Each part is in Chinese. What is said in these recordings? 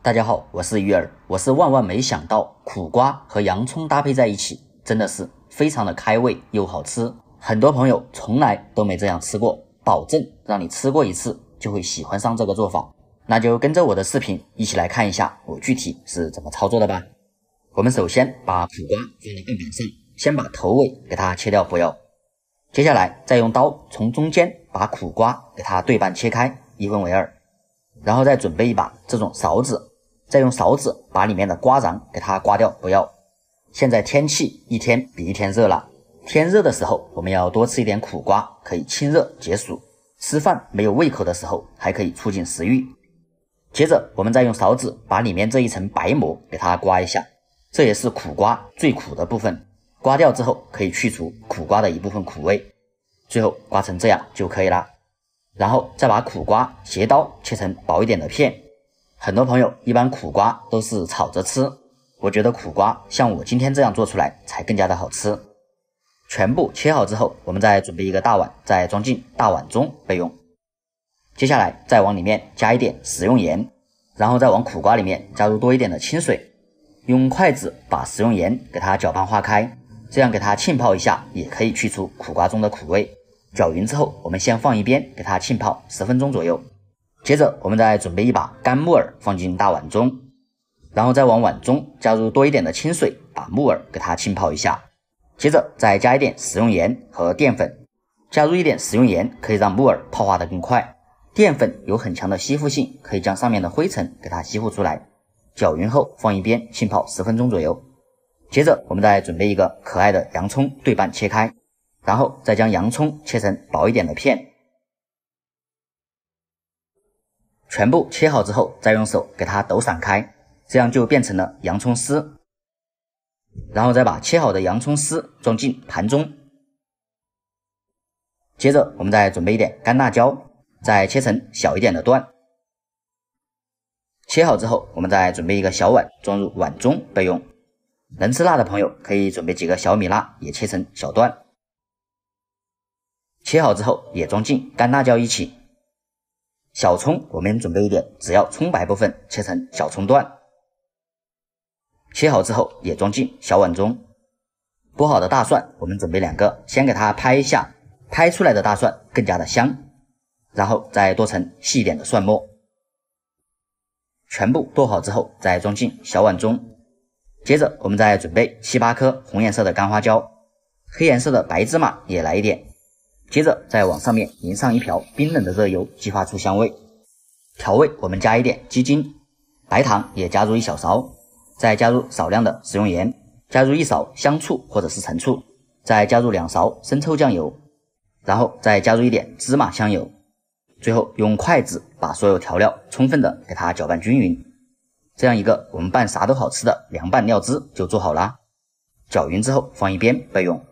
大家好，我是鱼儿。我是万万没想到苦瓜和洋葱搭配在一起，真的是非常的开胃又好吃。很多朋友从来都没这样吃过，保证让你吃过一次就会喜欢上这个做法。那就跟着我的视频一起来看一下我具体是怎么操作的吧。我们首先把苦瓜放到案板上，先把头尾给它切掉不要。接下来再用刀从中间把苦瓜给它对半切开，1分为2，然后再准备一把这种勺子，再用勺子把里面的瓜瓤给它刮掉不要。现在天气一天比一天热了，天热的时候我们要多吃一点苦瓜，可以清热解暑，吃饭没有胃口的时候还可以促进食欲。接着我们再用勺子把里面这一层白膜给它刮一下，这也是苦瓜最苦的部分，刮掉之后可以去除苦瓜的一部分苦味，最后刮成这样就可以了。然后再把苦瓜斜刀切成薄一点的片。很多朋友一般苦瓜都是炒着吃，我觉得苦瓜像我今天这样做出来才更加的好吃。全部切好之后，我们再准备一个大碗，再装进大碗中备用。接下来再往里面加一点食用盐，然后再往苦瓜里面加入多一点的清水，用筷子把食用盐给它搅拌化开，这样给它浸泡一下也可以去除苦瓜中的苦味。搅匀之后，我们先放一边给它浸泡10分钟左右。接着我们再准备一把干木耳放进大碗中，然后再往碗中加入多一点的清水，把木耳给它浸泡一下。接着再加一点食用盐和淀粉，加入一点食用盐可以让木耳泡化得更快，淀粉有很强的吸附性，可以将上面的灰尘给它吸附出来。搅匀后放一边浸泡10分钟左右。接着我们再准备一个可爱的洋葱对半切开，然后再将洋葱切成薄一点的片。全部切好之后，再用手给它抖散开，这样就变成了洋葱丝。然后再把切好的洋葱丝装进盘中。接着我们再准备一点干辣椒，再切成小一点的段。切好之后，我们再准备一个小碗装入碗中备用。能吃辣的朋友可以准备几个小米辣，也切成小段。切好之后也装进干辣椒一起。小葱我们准备一点，只要葱白部分切成小葱段。切好之后也装进小碗中。剥好的大蒜我们准备2个，先给它拍一下，拍出来的大蒜更加的香，然后再剁成细一点的蒜末。全部剁好之后再装进小碗中。接着我们再准备7、8颗红颜色的干花椒，黑颜色的白芝麻也来一点。接着再往上面淋上一瓢冰冷的热油，激发出香味。调味我们加一点鸡精，白糖也加入1小勺，再加入少量的食用盐，加入1勺香醋或者是陈醋，再加入2勺生抽酱油，然后再加入一点芝麻香油，最后用筷子把所有调料充分的给它搅拌均匀。这样一个我们拌啥都好吃的凉拌料汁就做好啦。搅匀之后放一边备用。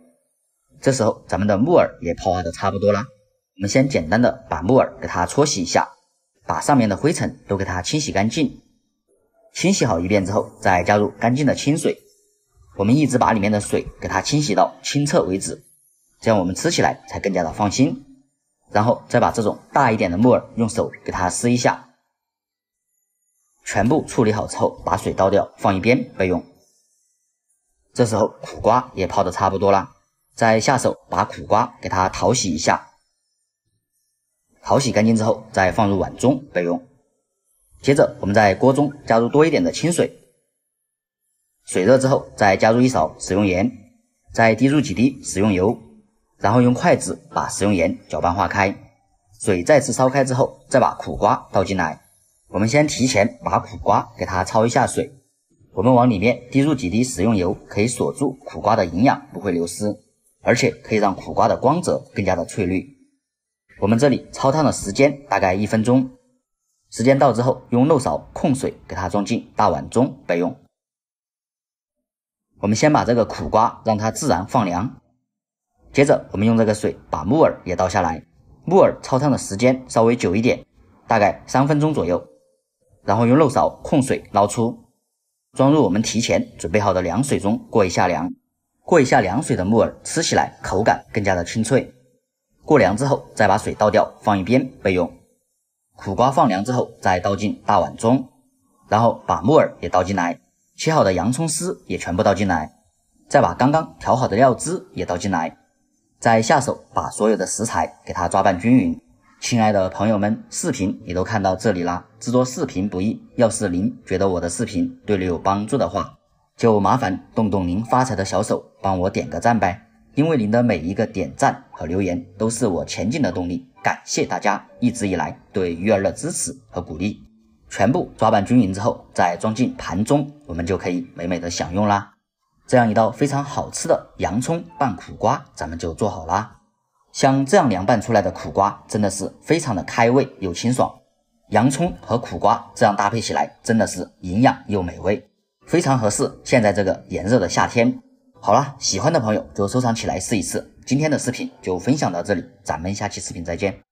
这时候咱们的木耳也泡化的差不多啦，我们先简单的把木耳给它搓洗一下，把上面的灰尘都给它清洗干净。清洗好一遍之后，再加入干净的清水，我们一直把里面的水给它清洗到清澈为止，这样我们吃起来才更加的放心。然后再把这种大一点的木耳用手给它撕一下。全部处理好之后把水倒掉，放一边备用。这时候苦瓜也泡的差不多啦，再下手把苦瓜给它淘洗一下。淘洗干净之后再放入碗中备用。接着我们在锅中加入多一点的清水，水热之后再加入1勺食用盐，再滴入几滴食用油，然后用筷子把食用盐搅拌化开。水再次烧开之后再把苦瓜倒进来。我们先提前把苦瓜给它焯一下水，我们往里面滴入几滴食用油，可以锁住苦瓜的营养不会流失，而且可以让苦瓜的光泽更加的翠绿。我们这里焯烫的时间大概1分钟，时间到之后用漏勺控水给它装进大碗中备用。我们先把这个苦瓜让它自然放凉，接着我们用这个水把木耳也倒下来，木耳焯烫的时间稍微久一点，大概3分钟左右，然后用漏勺控水捞出，装入我们提前准备好的凉水中过一下凉。过一下凉水的木耳吃起来口感更加的清脆。过凉之后再把水倒掉，放一边备用。苦瓜放凉之后再倒进大碗中，然后把木耳也倒进来，切好的洋葱丝也全部倒进来，再把刚刚调好的料汁也倒进来，再下手把所有的食材给它抓拌均匀。亲爱的朋友们，视频你都看到这里啦，制作视频不易，要是您觉得我的视频对你有帮助的话，就麻烦动动您发财的小手，帮我点个赞呗，因为您的每一个点赞和留言都是我前进的动力，感谢大家一直以来对鱼儿的支持和鼓励。全部抓拌均匀之后，再装进盘中，我们就可以美美的享用啦。这样一道非常好吃的洋葱拌苦瓜咱们就做好啦。像这样凉拌出来的苦瓜真的是非常的开胃又清爽，洋葱和苦瓜这样搭配起来真的是营养又美味，非常合适现在这个炎热的夏天。好啦，喜欢的朋友就收藏起来试一试。今天的视频就分享到这里，咱们下期视频再见。